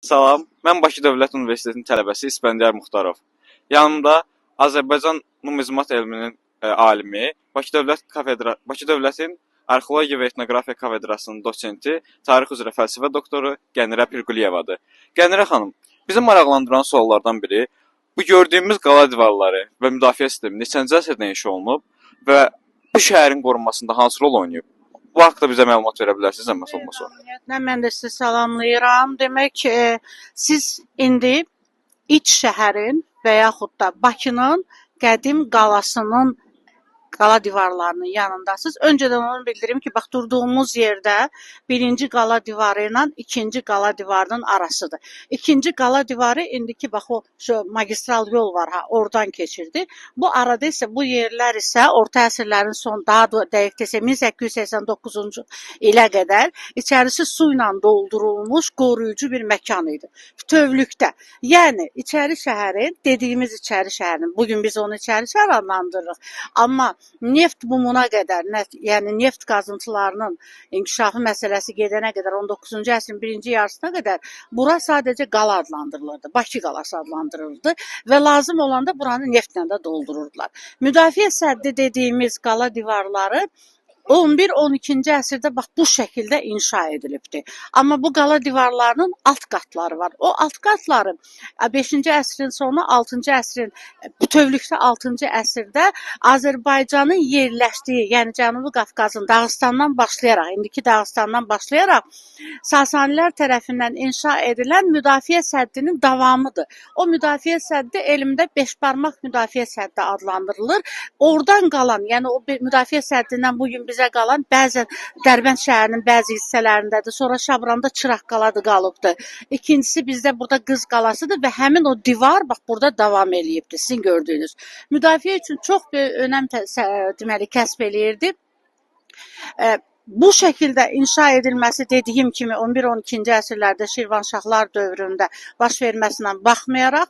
Salam, mən Bakı Dövlət Universitetinin tələbəsi İspəndiyar Muxtarov. Yanımda Azərbaycan numizmat elminin alimi, Bakı Dövlətin Arxeologiya və Etnografiya kafedrasının dosenti, tarix üzrə fəlsəfə doktoru Qənirə Pirquliyevadır. Qənirə xanım, bizi maraqlandıran suallardan biri bu gördüyümüz qala divarları və müdafiə sistemi neçənci əsrdə inşa olunub və bu şəhərin qorunmasında hansı rol oynayıb? Bu haqqda bizə məlumat verə bilərsiniz, zəhmət olmasa? Ümumiyyətlə, mən də sizi salamlayıram. Demək, siz indi iç şəhərin və yaxud da Bakının qədim qalasının qala divarlarının yanındasınız. Öncədən onu bildirim ki, bax durduğumuz yerdə birinci qala divarı ilə ikinci qala divarının arasıdır. İkinci qala divarı indiki bax o magistral yol var ha, oradan keçirdi. Bu arada isə bu yerlər isə orta əsrlərin son, daha dəqiq desək 1889-cu ilə qədər içərisi su ilə doldurulmuş qoruyucu bir məkan idi. Bütövlükdə. Yəni içəri şəhərin, dediyimiz içəri şəhərin, bugün biz onu içəri şəhər adlandırırıq. Amma neft bumuna qədər, yəni neft qazıntılarının inkişafı məsələsi gedənə qədər 19-cu əsrin birinci yarısına qədər bura sadəcə qala adlandırılırdı. Bakı qalası adlandırılırdı və lazım olanda buranı neftlə də doldururdular. Müdafiə səddi dediyimiz qala divarları 11-12-ci əsrdə bax bu şəkildə inşa edilibdir. Amma bu qala divarlarının alt qatları var. O alt qatları 5-ci əsrin sonu, 6-cı əsrin bütövlükdə 6-cı əsrdə Azərbaycanın yerləşdiyi, yəni Cənubi Qafqazın Dağıstandan başlayaraq, indiki Dağıstandan başlayaraq Sasanilər tərəfindən inşa edilən müdafiə səddinin davamıdır. O müdafiə səddi elmdə beşbarmaq müdafiə səddi adlandırılır. Oradan qalan, yəni o müdafiə səddindən bugün bizə qalan bəzən Dərbənd şəhərinin bəzi hissələrindədir. Sonra Şabranda Çıraq qaladı qalıbdır. İkincisi bizdə burada Qız qalasıdır və həmin o divar bax burada davam eləyibdir. Sizin gördüyünüz. Müdafiə üçün çox böyük önəm deməli kəsb eləyirdi. Bu şəkildə inşa edilməsi dediyim kimi 11-12-ci əsrlərdə Şirvanşahlar dövründə baş verməsinə baxmayaraq,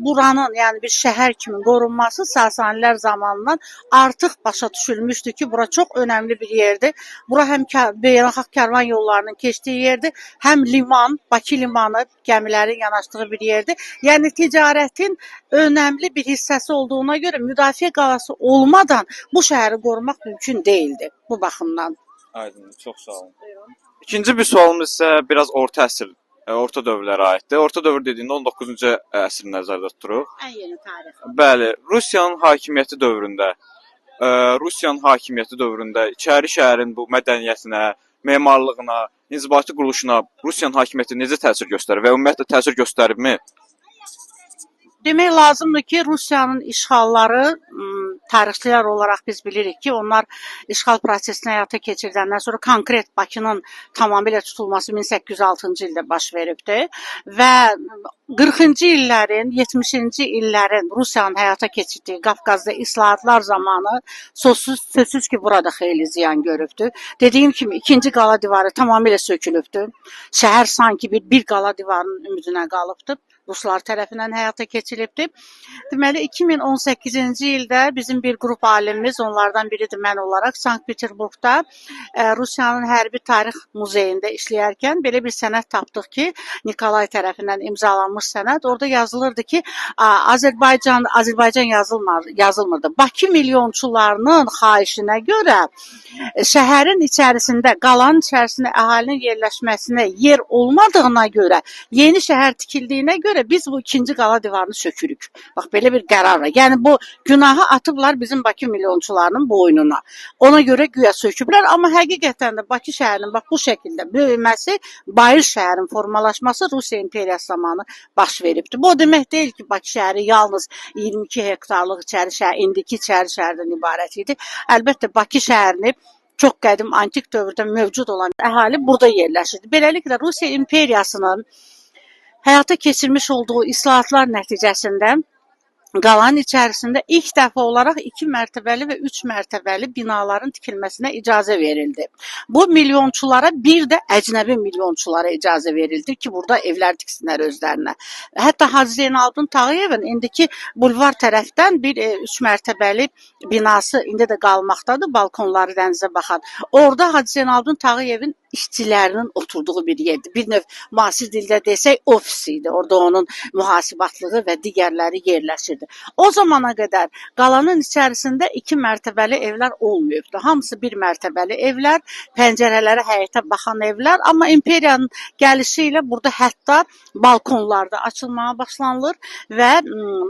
buranın yəni bir şəhər kimi qorunması Sasanilər zamanından artıq başa düşülmüşdü ki, bura çox önəmli bir yerdir. Bura həm beynəlxalq karvan yollarının keçdiyi yerdir, həm liman, Bakı limanı, gəmilərin yanaşdığı bir yerdir. Yəni ticarətin önəmli bir hissəsi olduğuna görə müdafiə qalası olmadan bu şəhəri qorumaq mümkün deyildi bu baxımdan. Aydın, çox sağ olun. İkinci bir sualımız isə biraz orta əsr, orta dövrlərə aiddir. Orta dövr dediyində 19-cu əsri nəzərdə tuturuq. Ən yeni tarix. Bəli, Rusiyanın hakimiyyəti dövründə içəri şəhərin bu mədəniyyətinə, memarlığına, inzibati quruluşuna Rusiyanın hakimiyyəti necə təsir göstərir və ümumiyyətlə təsir göstəribmi? Demək lazımdır ki, Rusiyanın işğalları tarixçilər olaraq biz bilirik ki, onlar işğal prosesini həyata keçirdəndən sonra konkret Bakının tamamilə tutulması 1806-cı ildə baş veribdir və 40-cı illərin, 70-ci illərin Rusiyanın həyata keçirdiyi Qafqazda islahatlar zamanı sözsüz ki, burada xeyli ziyan görübdür. Dediyim kimi, ikinci qala divarı tamamilə sökülübdür. Şəhər sanki bir qala divarının ümidinə qalıbdır. Ruslar tərəfindən həyata keçirilibdir. Deməli, 2018-ci ildə bizim bir qrup alimimiz, onlardan biridir mən olaraq, Sankt-Peterburqda Rusiyanın Hərbi Tarix Muzeyində işləyərkən belə bir sənəd tapdıq ki, Nikolay tərəfindən imzalanmış sənəd. Orada yazılırdı ki, Azərbaycan yazılmırdı. Bakı milyonçularının xahişinə görə şəhərin içərisində, qalanın içərisində əhalinin yerləşməsinə yer olmadığına görə, yeni şəhər tikildiyinə görə biz bu ikinci qala divarını sökürük. Bax, belə bir qərar var. Yəni, bu günahı atıblar bizim Bakı milyonçularının boynuna. Ona görə güya söküblər, amma həqiqətən də Bakı şəhərinin bax bu şəkildə böyüməsi, bayır şəhərin formalaşması Rusiya imperiyası zamanı baş veribdir. Bu o demək deyil ki, Bakı şəhəri yalnız 22 hektarlıq içəri şəhər, indiki içəri şəhərdən ibarət idi. Əlbəttə, Bakı şəhərini çox qədim antik dövrdə mövcud olan əhali burada yerləşirdi. Beləliklə, Rusiya imperiyasının həyata keçirmiş olduğu islahatlar nəticəsində qalanın içərisində ilk dəfə olaraq 2 mərtəbəli və 3 mərtəbəli binaların tikilməsinə icazə verildi. Bu milyonçulara, bir də əcnəbi milyonçulara icazə verildi ki, burada evlər tiksinlər özlərinə. Hətta Hacı Zeynalabdin Tağıyevin indiki bulvar tərəfdən bir 3 mərtəbəli binası indi də qalmaqdadır, balkonları dənizə baxan. Orada Hacı Zeynalabdin Tağıyevin işçilərinin oturduğu bir yerdir. Bir növ müasir dildə desək ofis idi. Orada onun mühasibatlığı və digərləri yerləşirdi. O zamana qədər qalanın içərisində 2 mərtəbəli evlər olmayıbdı. Hamısı 1 mərtəbəli evlər, pəncərələri həyətə baxan evlər, amma imperiyanın gəlişi ilə burada hətta balkonlar da açılmağa başlanılır və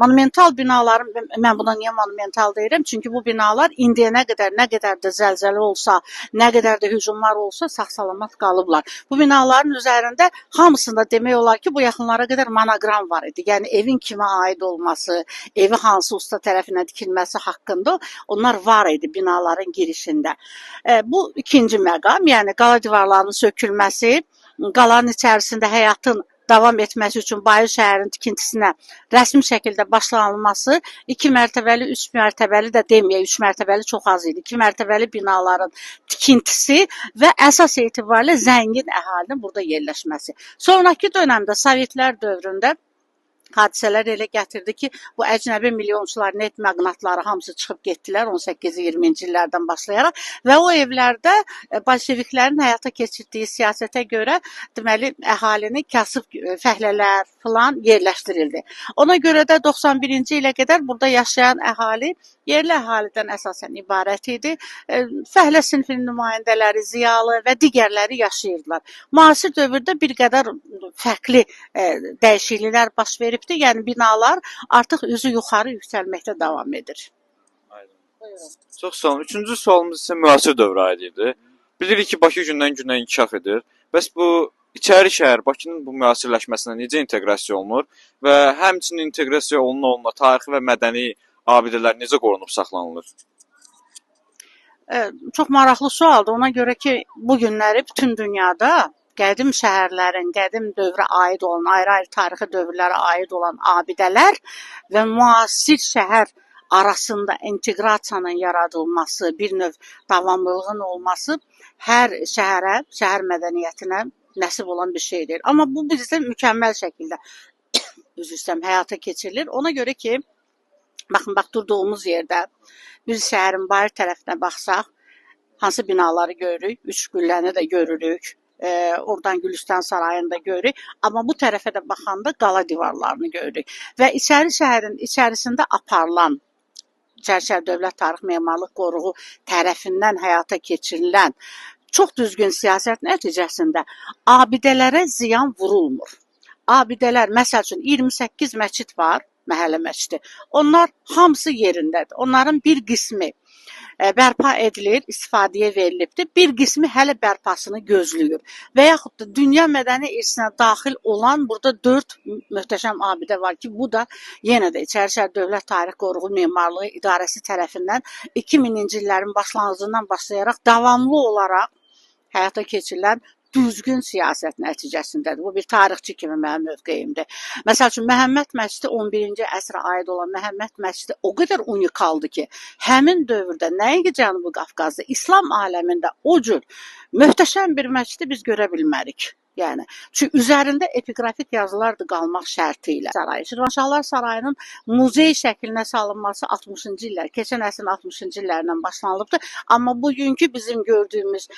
monumental binaların, mən buna niyə monumental deyirəm? Çünki bu binalar indiyə nə qədər də zəlzələ olsa, nə qədər də hücumlar olsa sağ-salamat qalıblar. Bu binaların üzərində hamısında demək olar ki, bu yaxınlara qədər monoqram var idi. Yəni evin kimə aid olması, evi hansı usta tərəfindən tikilməsi haqqında onlar var idi binaların girişində. Bu ikinci məqam, yəni qala divarlarının sökülməsi, qalanın içərisində həyatın davam etməsi üçün Bayır şəhərinin tikintisinə rəsmi şəkildə başlanılması, 2 mərtəbəli, 3 mərtəbəli də deməyək, 3 mərtəbəli çox az idi. 2 mərtəbəli binaların tikintisi və əsas etibarilə zəngin əhalinin burada yerləşməsi. Sonraki dövrdə Sovetlər dövründə hadisələr elə gətirdi ki, bu əcnəbi milyonçular, net məqnatları hamısı çıxıb getdilər 18-20-ci illərdən başlayaraq və o evlərdə bolşeviklərin həyata keçirdiyi siyasətə görə deməli əhalini kasıb fəhlələr falan yerləşdirildi. Ona görə də 91-ci ilə qədər burada yaşayan əhali yerli əhalidən əsasən ibarət idi. Fəhlə sinfinin nümayəndələri, ziyalı və digərləri yaşayırdılar. Müasir dövrdə bir qədər fərqli dəyişikliklər baş veribdi. Yəni binalar artıq üzü yuxarı yüksəlməkdə davam edir. Çox sağ olun. Üçüncü sualımız isə müasir dövrə aid idi. Bilirik ki, Bakı gündən-günə inkişaf edir. Bəs bu İçəri şəhər Bakının bu müasirləşməsinə necə inteqrasiya olunur və həmçinin inteqrasiya oluna tarixi və mədəni abidələr necə qorunub saxlanılır? Çox maraqlı sualdır. Ona görə ki, bu günləri bütün dünyada qədim şəhərlərin, qədim dövrə aid olan, ayrı-ayrı tarixi dövrlərə aid olan abidələr və müasir şəhər arasında inteqrasiyanın yaradılması, bir növ davamlılığın olması hər şəhərə, şəhər mədəniyyətinə nəsib olan bir şeydir. Amma bu bizdə mükəmməl şəkildə həyata keçirilir. Ona görə ki, baxın, durduğumuz yerdə biz şəhərin bayır tərəfinə baxsaq, hansı binaları görürük? 3 gülləni də görürük. Oradan Gülüstan sarayını da görürük. Amma bu tərəfə də baxanda qala divarlarını görürük. Və İçəri şəhərin içərisində aparılan İçərişəhər Dövlət Tarix Memarlıq Qoruğu tərəfindən həyata keçirilən çox düzgün siyasət nəticəsində abidələrə ziyan vurulmur. Abidələr, məsəl üçün 28 məscid var, məhəllə məscidi. Onlar hamısı yerindədir. Onların bir qismi bərpa edilir, istifadəyə verilibdir. Bir qismi hələ bərpasını gözləyir. Və yaxud da dünya mədəni irsinə daxil olan burada 4 möhtəşəm abidə var ki, bu da yenə də İçərişəhər Dövlət Tarix Qoruğu Memarlığı İdarəsi tərəfindən 2000-ci illərin başlanğıcından başlayaraq davamlı olaraq həyata keçirilən düzgün siyasət nəticəsindədir. Bu bir tarixçi kimi mənim mövqeyimdir. Məsəl üçün, Məhəmməd məscidi 11-ci əsrə aid olan Məhəmməd məscidi o qədər unikaldır ki, həmin dövrdə nəinki Cənubi Qafqazda, İslam aləmində o cür möhtəşəm bir məscidi biz görə bilmərik. Yəni, çünki üzərində epiqrafik yazılar da qalmaq şərti ilə. Şirvanşahlar Sarayının muzey şəklinə salınması 60-cı illər, keçən əsrin 60-cı illərindən başlanılıbdır. Amma bugünkü bizim gördüyümüz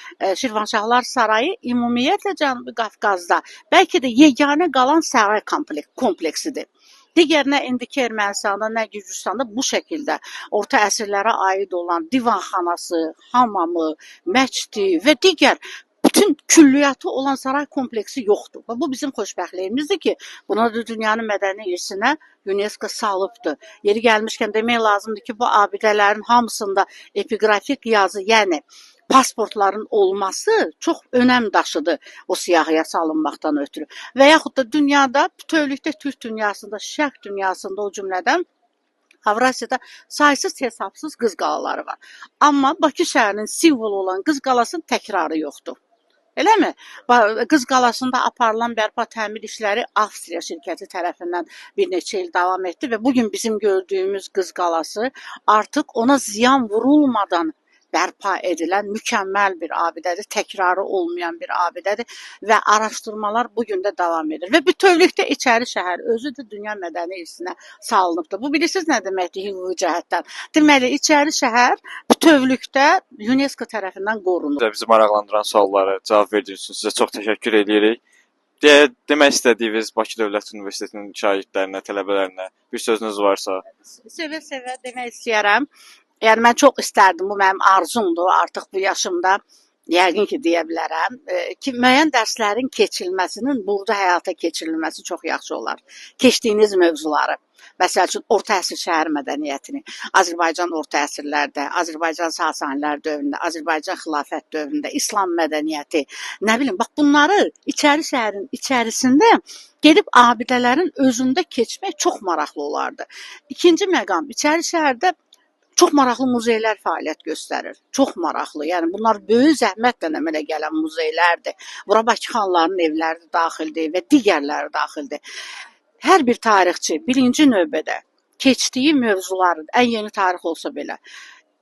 Şirvanşahlar Sarayı ümumiyyətlə Cənubi Qafqazda bəlkə də yeganə qalan saray kompleksidir. Digər nə indiki Ermənistanda, nə Gürcüstanda bu şəkildə orta əsrlərə aid olan divanxanası, hamamı, məscidi və digər bütün külliyyatı olan saray kompleksi yoxdur. Bu bizim xoşbəxtliyimizdir ki, buna da dünyanın mədəni irsinə UNESCO salıbdır. Yeri gəlmişkən demək lazımdır ki, bu abidələrin hamısında epiqrafik yazı, yəni pasportların olması çox önəm daşıdı o siyahıya salınmaqdan ötürü. Və yaxud da dünyada, bütövlükdə Türk dünyasında, Şərq dünyasında o cümlədən Avrasiyada saysız hesabsız qız qalaları var. Amma Bakı şəhərinin simvolu olan qız qalasının təkrarı yoxdur. Eləmi? Qız qalasında aparılan bərpa təmir işləri Avstriya şirkəti tərəfindən bir neçə il davam etdi və bugün bizim gördüyümüz qız qalası artıq ona ziyan vurulmadan bərpa edilən mükəmməl bir abidədir, təkrarı olmayan bir abidədir və araşdırmalar bu gün də davam edir. Və bütövlükdə İçəri şəhər özü də dünya mədəni irsinə salınıbdır. Bu bilirsiniz nə deməkdir hüquqi cəhətdən? Deməli, İçəri şəhər bütövlükdə UNESCO tərəfindən qorunur. Bizi maraqlandıran suallara cavab verdiyiniz üçün sizə çox təşəkkür edirik. Demək istədiyiniz Bakı Dövlət Universitetinin şagirdlərinə, tələbələrinə bir sözünüz varsa. Sevə-sevə demək istəyirəm. Yəni mən çox istərdim, bu mənim arzumdur artıq bu yaşımda. Yəqin ki, deyə bilərəm ki, müəyyən dərslərin keçirilməsinin burada həyata keçirilməsi çox yaxşı olar. Keçdiyiniz mövzuları, məsəl üçün orta əsr şəhər mədəniyyətini, Azərbaycan orta əsrlərdə, Azərbaycan Sasanilər dövründə, Azərbaycan xilafət dövründə, İslam mədəniyyəti, nə bilim, bax bunları İçəri şəhərin içərisində gedib abidələrin özündə keçmək çox maraqlı olardı. İkinci məqam, İçəri şəhərdə çox maraqlı muzeylər fəaliyyət göstərir. Çox maraqlı. Yəni bunlar böyük zəhmətlə əmələ gələn muzeylərdir. Bura Bakı xanlarının evləri də daxildir və digərləri daxildir. Hər bir tarixçi birinci növbədə keçdiyi mövzuların, ən yeni tarix olsa belə,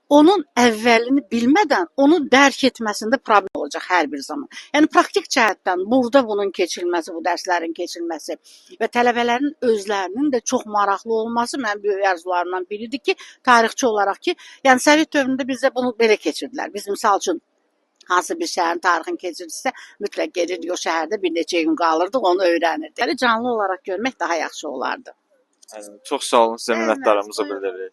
onun əvvəlini bilmədən onu dərk etməsində problem olacaq hər bir zaman. Yəni praktik cəhətdən burada bunun keçirilməsi, bu dərslərin keçirilməsi və tələbələrin özlərinin də çox maraqlı olması mənim böyük arzularımdan biridir ki, tarixçi olaraq ki, yəni Sovet dövründə bizdə bunu belə keçirdilər. Biz misal üçün hansı bir şəhərin tarixini keçirdisə, mütləq gedirdik o şəhərdə bir neçə gün qalırdıq, onu öyrənirdik. Yəni canlı olaraq görmək daha yaxşı olardı. Çox sağ olun, sizə minnətdarlığımızı bildiririk.